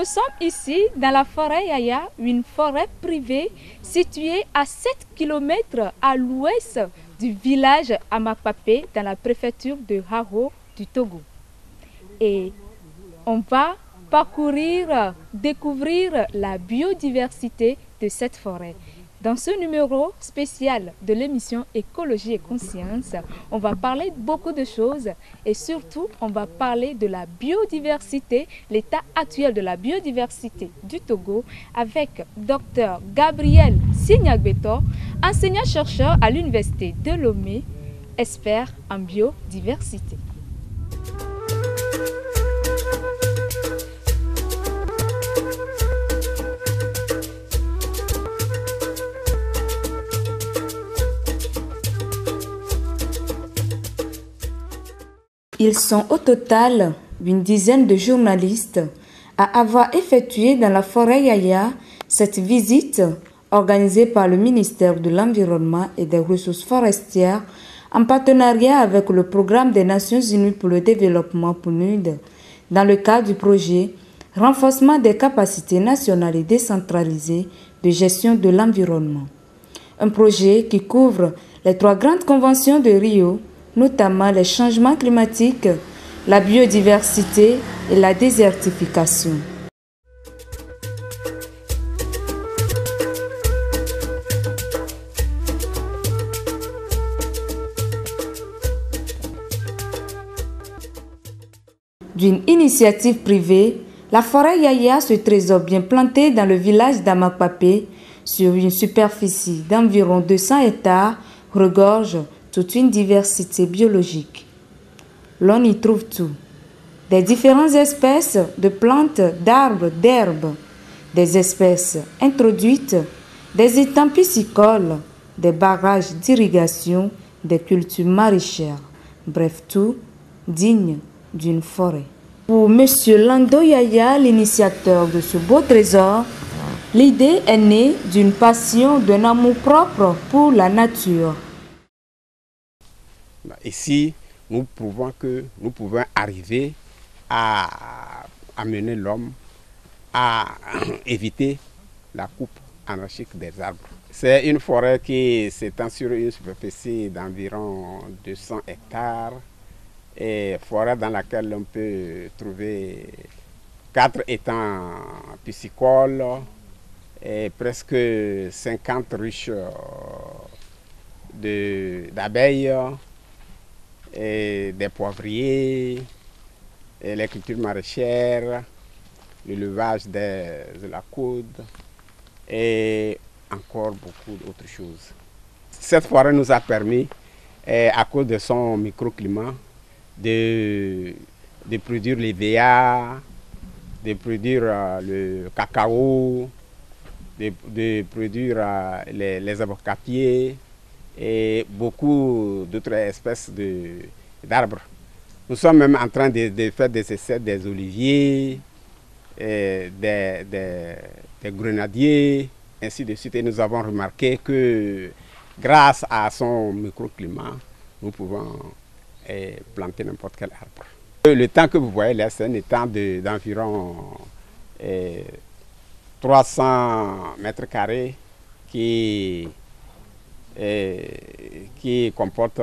Nous sommes ici dans la forêt Yaya, une forêt privée située à 7 km à l'ouest du village Amakpapé dans la préfecture de Haro du Togo. Et on va découvrir la biodiversité de cette forêt. Dans ce numéro spécial de l'émission Écologie et Conscience, on va parler de beaucoup de choses et surtout on va parler de la biodiversité, l'état actuel de la biodiversité du Togo avec Dr Gabriel Signagbeto, enseignant-chercheur à l'université de Lomé, expert en biodiversité. Ils sont au total une dizaine de journalistes à avoir effectué dans la forêt Yaya cette visite organisée par le ministère de l'Environnement et des Ressources forestières en partenariat avec le Programme des Nations Unies pour le développement PNUD dans le cadre du projet Renforcement des capacités nationales et décentralisées de gestion de l'environnement. Un projet qui couvre les 3 grandes conventions de Rio, notamment les changements climatiques, la biodiversité et la désertification. D'une initiative privée, la forêt Yaya, ce trésor bien planté dans le village d'Amakpapé, sur une superficie d'environ 200 hectares, regorge toute une diversité biologique. L'on y trouve tout. Des différentes espèces de plantes, d'arbres, d'herbes, des espèces introduites, des étangs piscicoles, des barrages d'irrigation, des cultures maraîchères. Bref, tout digne d'une forêt. Pour M. Lando Yaya, l'initiateur de ce beau trésor, l'idée est née d'une passion, d'un amour propre pour la nature. Ici, nous pouvons arriver à amener l'homme à éviter la coupe anarchique des arbres. C'est une forêt qui s'étend sur une superficie d'environ 200 hectares. Et forêt dans laquelle on peut trouver 4 étangs piscicoles et presque 50 ruches d'abeilles et des poivriers, et les cultures maraîchères, l'élevage de la coude et encore beaucoup d'autres choses. Cette forêt nous a permis, à cause de son microclimat, de produire les VA, de produire le cacao, de produire les avocapiers et beaucoup d'autres espèces d'arbres. Nous sommes même en train de faire des essais des oliviers, des grenadiers, ainsi de suite. Et nous avons remarqué que grâce à son microclimat, nous pouvons planter n'importe quel arbre. Le temps que vous voyez là, c'est un étang d'environ 300 mètres carrés qui comporte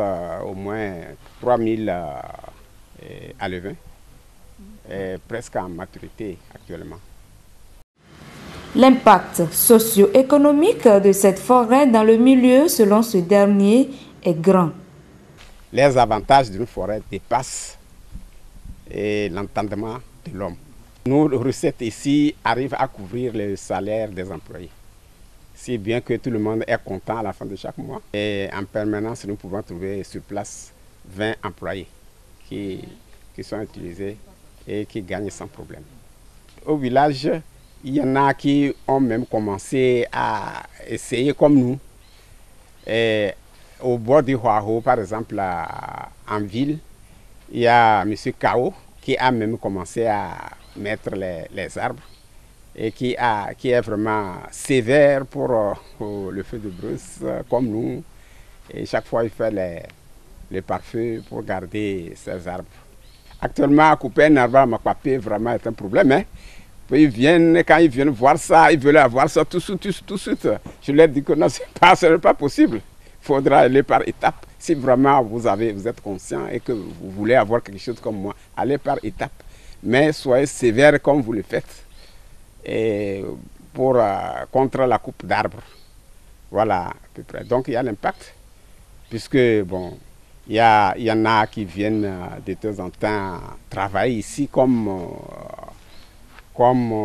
au moins 3000 alevins, presque en maturité actuellement. L'impact socio-économique de cette forêt dans le milieu, selon ce dernier, est grand. Les avantages d'une forêt dépassent l'entendement de l'homme. Nos recettes ici arrivent à couvrir le salaire des employés. Si bien que tout le monde est content à la fin de chaque mois. Et en permanence, nous pouvons trouver sur place 20 employés qui sont utilisés et qui gagnent sans problème. Au village, il y en a qui ont même commencé à essayer comme nous. Au bord du Huaho, par exemple, en ville, il y a M. Kao qui a même commencé à mettre les arbres et qui est vraiment sévère pour le feu de brousse, comme nous. Et chaque fois, il fait les pare-feux pour garder ces arbres. Actuellement, couper un arbre à Amakpapé vraiment est un problème, hein, Ils viennent, quand ils viennent voir ça, ils veulent avoir ça tout de suite. Je leur dis que non, ce n'est pas possible. Il faudra aller par étapes. Si vraiment vous êtes conscient et que vous voulez avoir quelque chose comme moi, allez par étapes. Mais soyez sévère comme vous le faites. Et contre la coupe d'arbres. Voilà, à peu près. Donc il y a l'impact. Puisque, bon, il y en a qui viennent de temps en temps travailler ici comme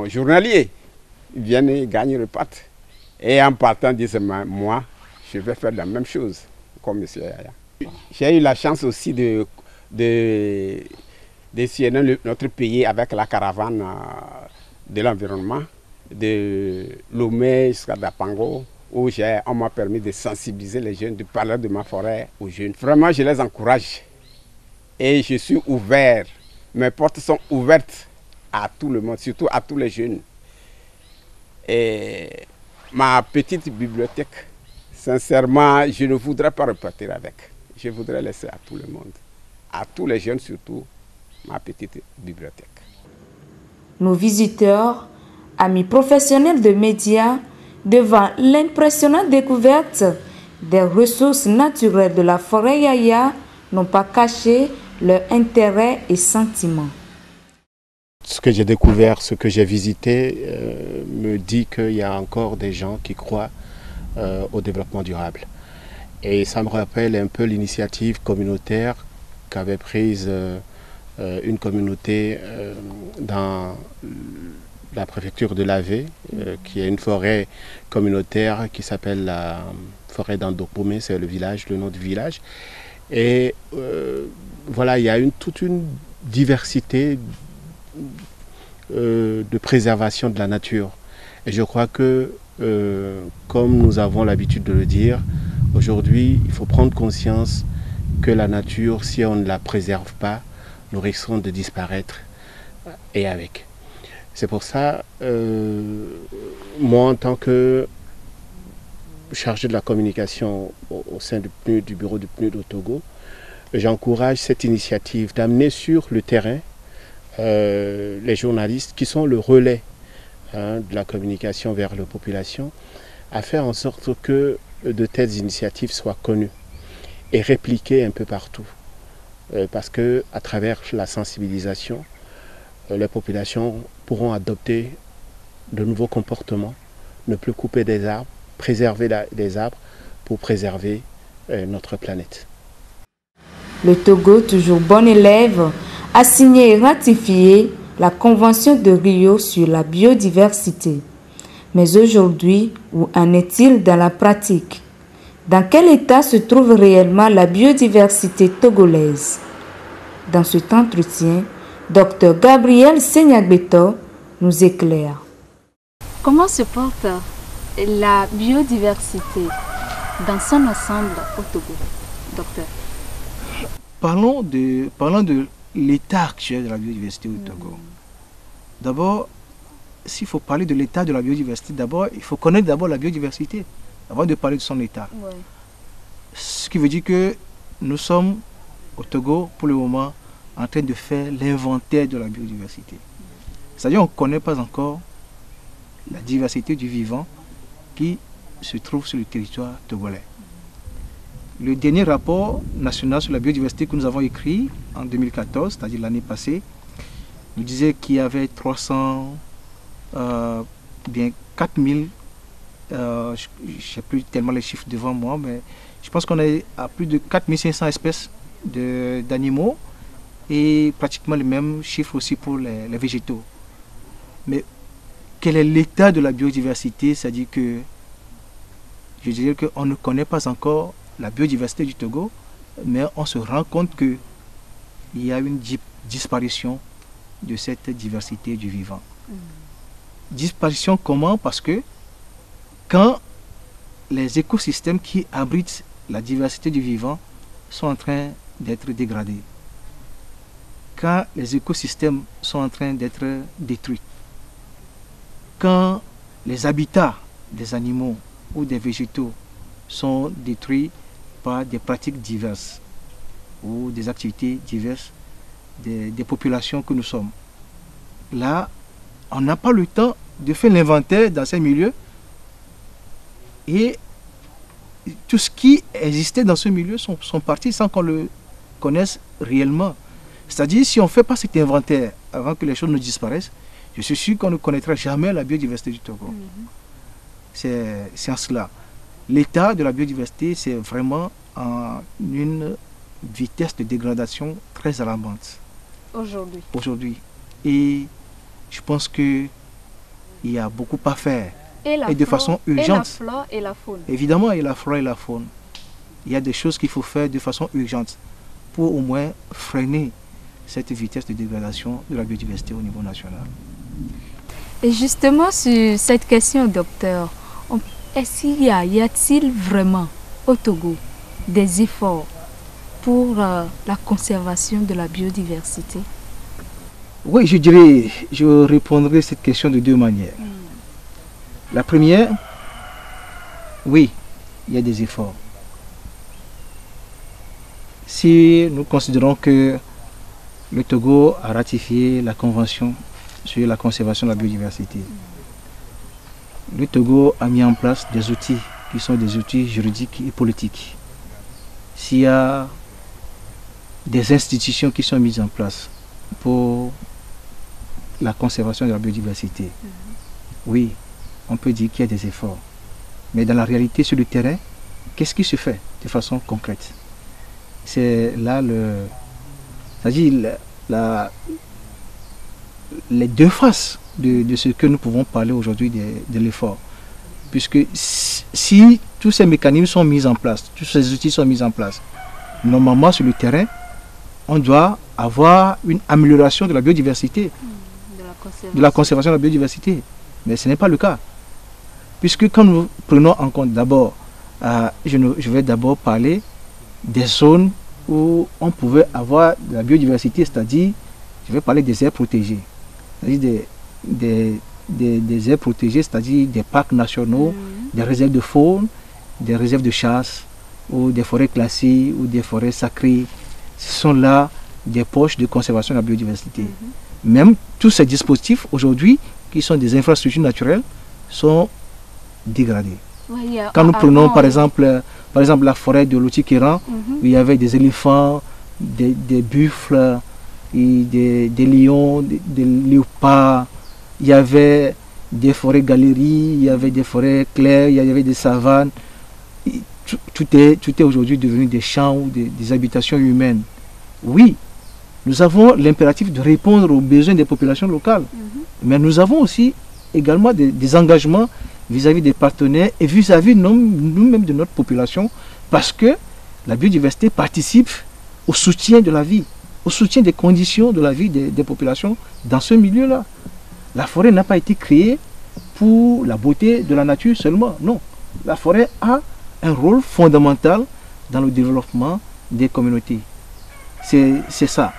journaliers. Ils viennent et gagnent le pâte. Et en partant, ils disent, moi, je vais faire la même chose comme M. Yaya. J'ai eu la chance aussi de sillonner notre pays avec la caravane de l'environnement, de Lomé jusqu'à Dapango, où on m'a permis de sensibiliser les jeunes, de parler de ma forêt aux jeunes. Vraiment, je les encourage. Et je suis ouvert. Mes portes sont ouvertes à tout le monde, surtout à tous les jeunes. Et ma petite bibliothèque, sincèrement, je ne voudrais pas repartir avec. Je voudrais laisser à tout le monde, à tous les jeunes surtout, ma petite bibliothèque. Nos visiteurs, amis professionnels de médias, devant l'impressionnante découverte des ressources naturelles de la forêt Yaya, n'ont pas caché leur intérêt et sentiments. Ce que j'ai découvert, ce que j'ai visité, me dit qu'il y a encore des gens qui croient au développement durable. Et ça me rappelle un peu l'initiative communautaire qu'avait prise une communauté dans la préfecture de l'Avé, qui est une forêt communautaire qui s'appelle la forêt d'Andopomé, c'est le nom du village. Et voilà, il y a toute une diversité de préservation de la nature. Et je crois que, comme nous avons l'habitude de le dire, aujourd'hui, il faut prendre conscience que la nature, si on ne la préserve pas, nous risquons de disparaître et avec. C'est pour ça, moi, en tant que chargé de la communication au sein du bureau du PNUD au Togo, j'encourage cette initiative d'amener sur le terrain les journalistes qui sont le relais de la communication vers la population, à faire en sorte que de telles initiatives soient connues et répliquées un peu partout. Parce qu'à travers la sensibilisation, les populations pourront adopter de nouveaux comportements, ne plus couper des arbres, préserver des arbres pour préserver notre planète. Le Togo, toujours bon élève, a signé et ratifié la Convention de Rio sur la biodiversité. Mais aujourd'hui, où en est-il dans la pratique? Dans quel état se trouve réellement la biodiversité togolaise? Dans cet entretien, Dr Gabriel Segnagbeto nous éclaire. Comment se porte la biodiversité dans son ensemble au Togo, docteur? Parlons de l'état actuel de la biodiversité au Togo. D'abord, s'il faut parler de l'état de la biodiversité, d'abord, il faut connaître d'abord la biodiversité avant de parler de son état. Ouais. Ce qui veut dire que nous sommes au Togo, pour le moment, en train de faire l'inventaire de la biodiversité. C'est-à-dire qu'on ne connaît pas encore la diversité du vivant qui se trouve sur le territoire togolais. Le dernier rapport national sur la biodiversité que nous avons écrit en 2014, c'est-à-dire l'année passée, nous disait qu'il y avait 4000, je ne sais plus tellement les chiffres devant moi, mais je pense qu'on est à plus de 4500 espèces d'animaux et pratiquement les mêmes chiffres aussi pour les végétaux. Mais quel est l'état de la biodiversité? C'est-à-dire que je dirais qu'on ne connaît pas encore la biodiversité du Togo, mais on se rend compte qu'il y a une disparition de cette diversité du vivant. Disparition comment? Parce que quand les écosystèmes qui abritent la diversité du vivant sont en train d'être dégradés, quand les écosystèmes sont en train d'être détruits, quand les habitats des animaux ou des végétaux sont détruits par des pratiques diverses ou des activités diverses des populations que nous sommes. Là, on n'a pas le temps de faire l'inventaire dans ces milieux. Et tout ce qui existait dans ce milieu sont partis sans qu'on le connaisse réellement. C'est-à-dire, si on ne fait pas cet inventaire avant que les choses ne disparaissent, je suis sûr qu'on ne connaîtra jamais la biodiversité du Togo. C'est en cela. L'état de la biodiversité, c'est vraiment en une vitesse de dégradation très alarmante. Aujourd'hui. Et je pense qu'il y a beaucoup à faire. Et de façon urgente. Et la flore et la faune. Évidemment, il y a la flore et la faune. Il y a des choses qu'il faut faire de façon urgente pour au moins freiner cette vitesse de dégradation de la biodiversité au niveau national. Et justement, sur cette question, docteur, y a-t-il vraiment au Togo des efforts pour la conservation de la biodiversité? Oui, je répondrai à cette question de deux manières. La première, oui, il y a des efforts. Si nous considérons que le Togo a ratifié la Convention sur la conservation de la biodiversité, le Togo a mis en place des outils qui sont des outils juridiques et politiques. S'il y a des institutions qui sont mises en place pour la conservation de la biodiversité, oui, on peut dire qu'il y a des efforts. Mais dans la réalité, sur le terrain, qu'est-ce qui se fait de façon concrète? C'est là c'est-à-dire les deux faces de ce que nous pouvons parler aujourd'hui de l'effort. Puisque si tous ces mécanismes sont mis en place, tous ces outils sont mis en place, normalement sur le terrain, on doit avoir une amélioration de la biodiversité, de la conservation de la biodiversité. Mais ce n'est pas le cas. Puisque quand nous prenons en compte d'abord, je vais d'abord parler des zones où on pouvait avoir de la biodiversité, c'est-à-dire, je vais parler des aires protégées, c'est-à-dire des aires protégées, c'est-à-dire des parcs nationaux, des réserves de faune, des réserves de chasse, ou des forêts classées, ou des forêts sacrées. Ce sont là des poches de conservation de la biodiversité. Même tous ces dispositifs aujourd'hui, qui sont des infrastructures naturelles, sont dégradés. Quand nous prenons par exemple la forêt de Loti-Kéran, où il y avait des éléphants, des buffles, et des lions, des léopards, il y avait des forêts galeries, il y avait des forêts claires, il y avait des savanes. Tout est aujourd'hui devenu des champs ou des habitations humaines. Oui, nous avons l'impératif de répondre aux besoins des populations locales, mais nous avons aussi également des engagements vis-à-vis des partenaires et vis-à-vis nous-mêmes de notre population, parce que la biodiversité participe au soutien de la vie, au soutien des conditions de la vie des populations dans ce milieu-là. La forêt n'a pas été créée pour la beauté de la nature seulement, non. La forêt a un rôle fondamental dans le développement des communautés. C'est ça.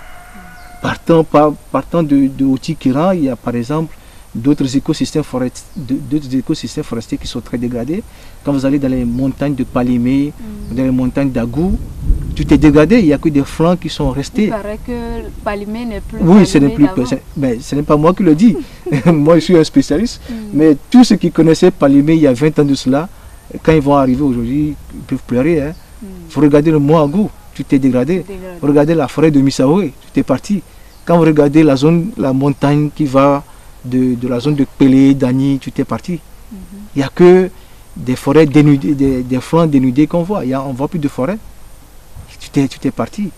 Partant de Loti-Kéran, il y a par exemple d'autres écosystèmes forestiers qui sont très dégradés. Quand vous allez dans les montagnes de Palimé, dans les montagnes d'Agou, tout est dégradé, il n'y a que des flancs qui sont restés. Il paraît que Palimé n'est plus. Oui, ce n'est plus. Mais ce n'est pas moi qui le dis. Moi, je suis un spécialiste. Mais tous ceux qui connaissaient Palimé il y a 20 ans de cela, quand ils vont arriver aujourd'hui, ils peuvent pleurer. Hein. Vous regardez le mont Agou, tout est dégradé. Vous regardez la forêt de Missaoué, tout est parti. Quand vous regardez la montagne qui va de la zone de Pelé, d'Ani, tout est parti. Il n'y a que des forêts dénudées, des flancs dénudés qu'on voit. On ne voit plus de forêt. Tout est parti.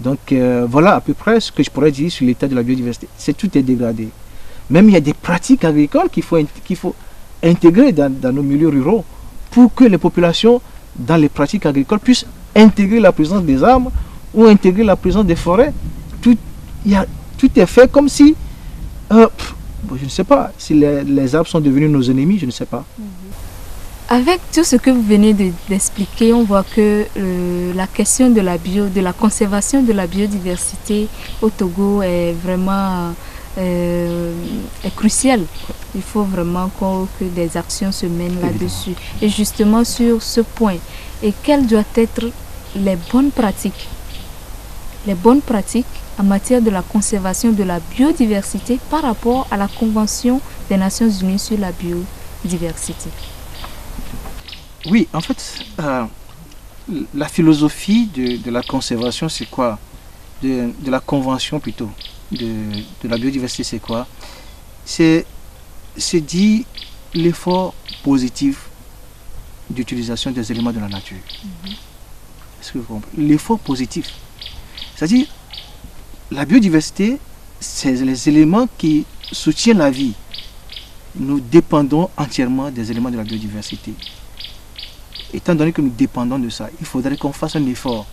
Donc voilà à peu près ce que je pourrais dire sur l'état de la biodiversité. Tout est dégradé. Même il y a des pratiques agricoles qu'il faut intégrer dans nos milieux ruraux pour que les populations, dans les pratiques agricoles, puissent intégrer la présence des arbres ou intégrer la présence des forêts. Tout est fait comme si, je ne sais pas, si les arbres sont devenus nos ennemis, je ne sais pas. Avec tout ce que vous venez d'expliquer, on voit que la question de la conservation de la biodiversité au Togo est vraiment est cruciale. Il faut vraiment que des actions se mènent là-dessus. Et justement sur ce point, et quelles doivent être les bonnes pratiques en matière de la conservation de la biodiversité par rapport à la Convention des Nations Unies sur la biodiversité? Oui, en fait, la philosophie de la conservation, c'est quoi? De la convention plutôt, de la biodiversité, c'est quoi? C'est dit l'effort positif d'utilisation des éléments de la nature. Est-ce que vous comprenez? L'effort positif. C'est-à-dire, la biodiversité, c'est les éléments qui soutiennent la vie. Nous dépendons entièrement des éléments de la biodiversité. Étant donné que nous dépendons de ça, il faudrait qu'on fasse un effort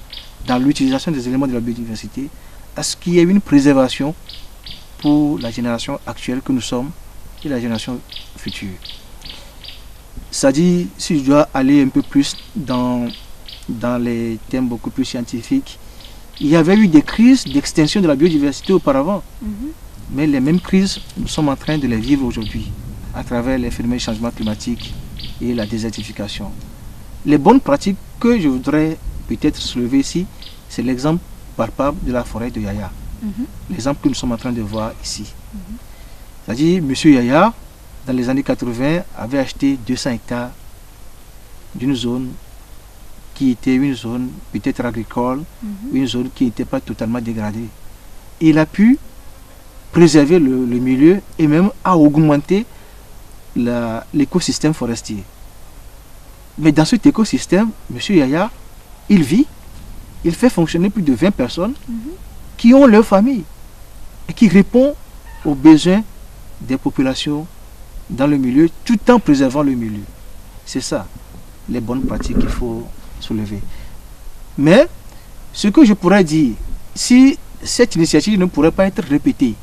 dans l'utilisation des éléments de la biodiversité à ce qu'il y ait une préservation pour la génération actuelle que nous sommes et la génération future. C'est-à-dire, si je dois aller un peu plus dans les thèmes beaucoup plus scientifiques, il y avait eu des crises d'extinction de la biodiversité auparavant. Mais les mêmes crises, nous sommes en train de les vivre aujourd'hui à travers les phénomènes de changement climatique et la désertification. Les bonnes pratiques que je voudrais peut-être soulever ici, c'est l'exemple palpable de la forêt de Yaya. L'exemple que nous sommes en train de voir ici. C'est-à-dire, M. Yaya, dans les années 80, avait acheté 200 hectares d'une zone qui était une zone peut-être agricole, une zone qui n'était pas totalement dégradée. Et il a pu préserver le milieu et même à augmenter l'écosystème forestier. Mais dans cet écosystème, M. Yaya, il vit, il fait fonctionner plus de 20 personnes qui ont leur famille et qui répondent aux besoins des populations dans le milieu tout en préservant le milieu. C'est ça, les bonnes pratiques qu'il faut soulever. Mais ce que je pourrais dire, si cette initiative ne pourrait pas être répétée,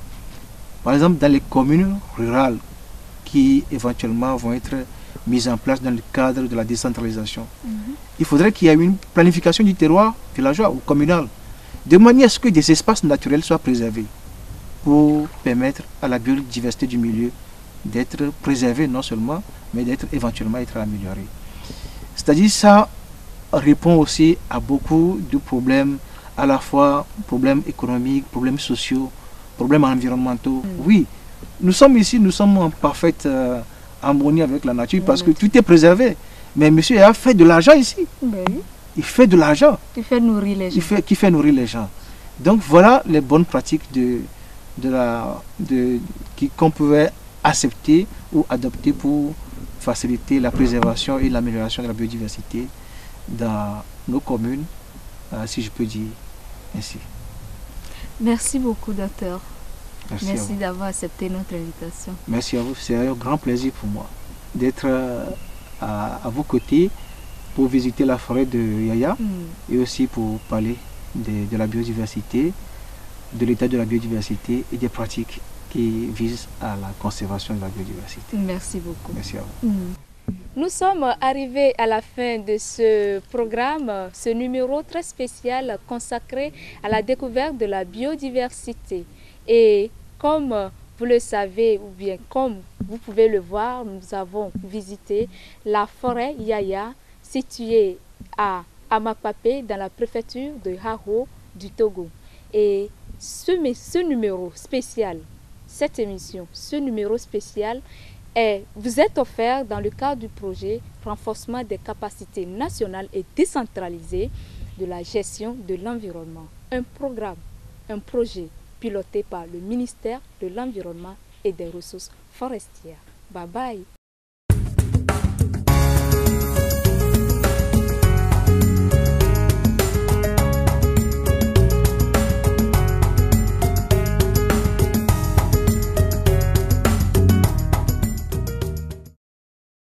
par exemple dans les communes rurales qui éventuellement vont être mises en place dans le cadre de la décentralisation, il faudrait qu'il y ait une planification du terroir villageois ou communal, de manière à ce que des espaces naturels soient préservés pour permettre à la biodiversité du milieu d'être préservée non seulement, mais d'être éventuellement améliorée. C'est-à-dire ça répond aussi à beaucoup de problèmes, à la fois problèmes économiques, problèmes sociaux, problèmes environnementaux. Oui, nous sommes ici, nous sommes en parfaite harmonie avec la nature parce que tout est préservé. Mais monsieur a fait de l'argent ici. Il fait de l'argent. Qui fait nourrir les gens. Qui fait nourrir les gens. Donc voilà les bonnes pratiques qu'on pouvait accepter ou adopter pour faciliter la préservation et l'amélioration de la biodiversité dans nos communes, si je peux dire ainsi. Merci beaucoup, docteur. Merci d'avoir accepté notre invitation. Merci à vous. C'est un grand plaisir pour moi d'être à vos côtés pour visiter la forêt de Yaya et aussi pour parler de la biodiversité, de l'état de la biodiversité et des pratiques qui visent à la conservation de la biodiversité. Merci beaucoup. Merci à vous. Nous sommes arrivés à la fin de ce programme, ce numéro très spécial consacré à la découverte de la biodiversité. Et comme vous le savez, ou bien comme vous pouvez le voir, nous avons visité la forêt Yaya, située à Amakpapé, dans la préfecture de Haro du Togo. Et ce numéro spécial, cette émission, ce numéro spécial, vous est offert dans le cadre du projet Renforcement des capacités nationales et décentralisées de la gestion de l'environnement. Un programme, un projet piloté par le ministère de l'Environnement et des Ressources forestières. Bye bye.